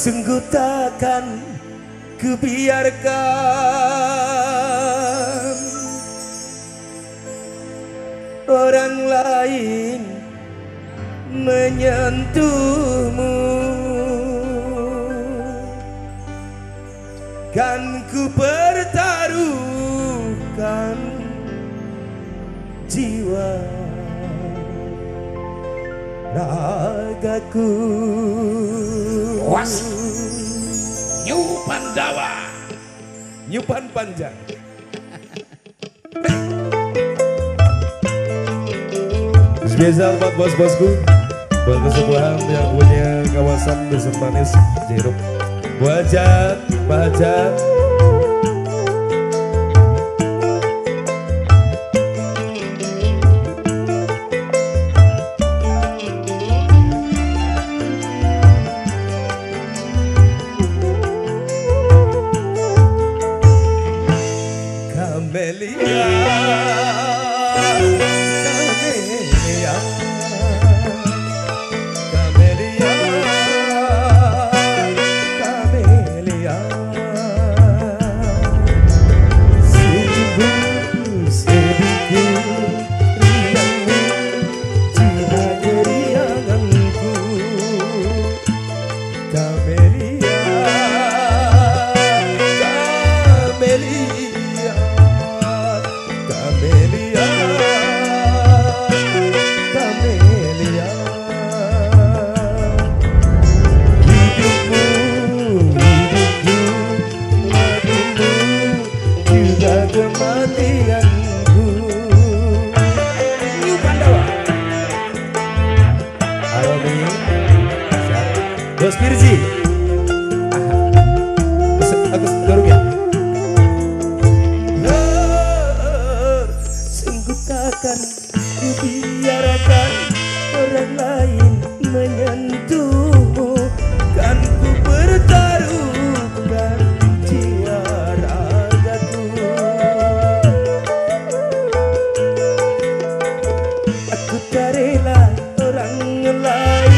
Sungguh takkan kubiarkan orang lain menyentuhmu, kan ku pertaruhkan jiwa ragaku. Was Nyupan Dawa, Nyupan panjang. Spesial buat bos-bosku, buat kesepuhan yang punya kawasan Dusun Manis Jeruk. Buat Hajat, Pak Hajat. Kamelia, Kamelia, Kamelia, Kamelia. Sungguh sedikit riangmu, jiwa kerianganku. Kamelia, Kamelia, Kamelia, Kamelia. Hidupmu, hidupku, matimu, juga kematianku. Nyupan Dawa. Halo nih, Bos Firzi. Aku dorong ya. Sungguh takkan kubiarkan orang lain menyentuhmu, kan ku pertaruhkan jiwa ragaku. Aku tak rela orang lain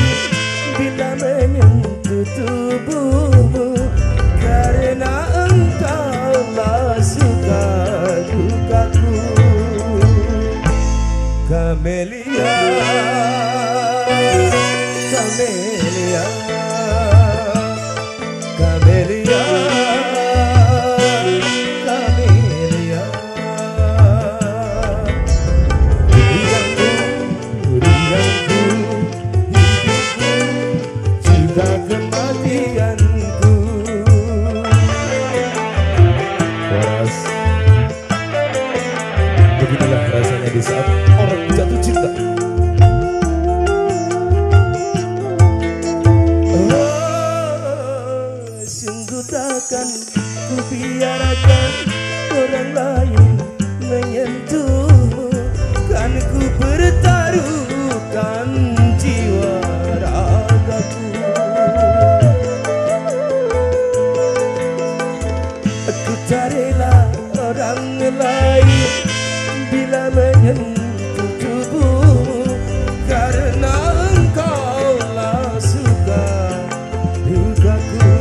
bila menyentuh tubuhmu, karena engkaulah suka dukaku. Kamelia, Kamelia, Kamelia, Kamelia. Riangku, riangku, hidupku, juga kematianku. Waras. Beginilah rasanya di saat orang jatuh cinta. Oh, sungguh takkan kubiarkan orang lain menyentuhmu, kan ku pertaruhkan jiwa ragaku. Aku tak rela orang lain bila menyentuh tubuhmu, karena engkaulah suka dukaku.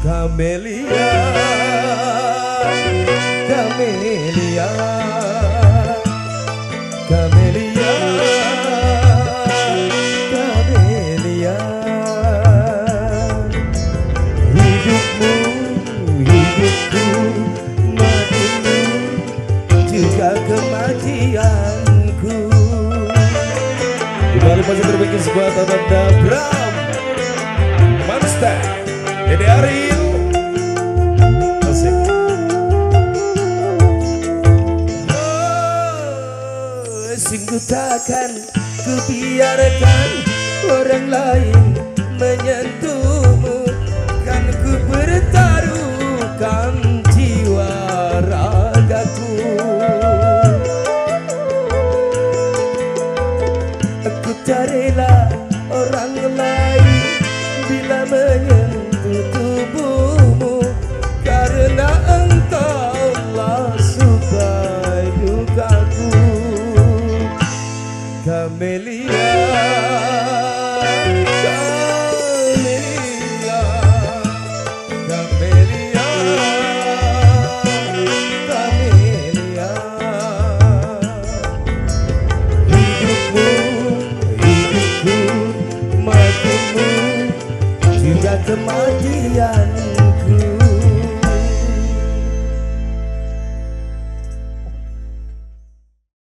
Kamelia, Kamelia, Kamelia, Kamelia. Hidupmu, hidupku, matimu, juga kematianku. Kembali masih terbikin sebuah tanda Bram Monster Dede Ariel. Asik. Oh, sungguh takkan kubiarkan orang lain menyentuhmu, kan ku pertaruhkan jiwa ragaku. Aku tak rela orang lain bila menyentuh tubuhmu, karena engkaulah suka dukaku. Kamelia, Kamelia. Semati